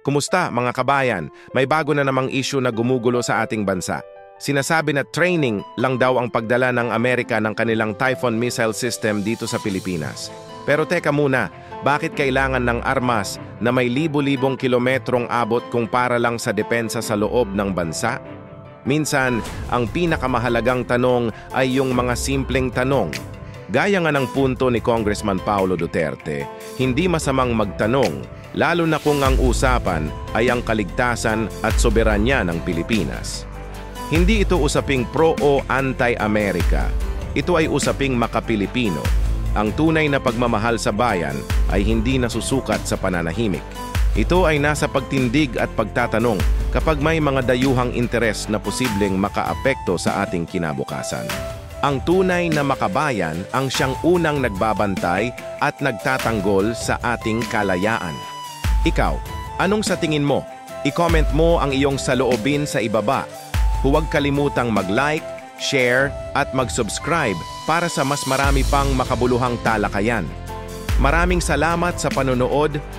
Kumusta mga kabayan? May bago na namang issue na gumugulo sa ating bansa. Sinasabi na training lang daw ang pagdala ng Amerika ng kanilang Typhoon missile system dito sa Pilipinas. Pero teka muna, bakit kailangan ng armas na may libo-libong kilometrong abot kung para lang sa depensa sa loob ng bansa? Minsan, ang pinakamahalagang tanong ay yung mga simpleng tanong. Gaya nga ng punto ni Congressman Paulo Duterte, hindi masamang magtanong, lalo na kung ang usapan ay ang kaligtasan at soberanya ng Pilipinas. Hindi ito usaping pro o anti-Amerika. Ito ay usaping maka-Pilipino. Ang tunay na pagmamahal sa bayan ay hindi nasusukat sa pananahimik. Ito ay nasa pagtindig at pagtatanong kapag may mga dayuhang interes na posibleng makaapekto sa ating kinabukasan. Ang tunay na makabayan ang siyang unang nagbabantay at nagtatanggol sa ating kalayaan. Ikaw, anong sa tingin mo? I-comment mo ang iyong saloobin sa ibaba. Huwag kalimutang mag-like, share at mag-subscribe para sa mas marami pang makabuluhang talakayan. Maraming salamat sa panonood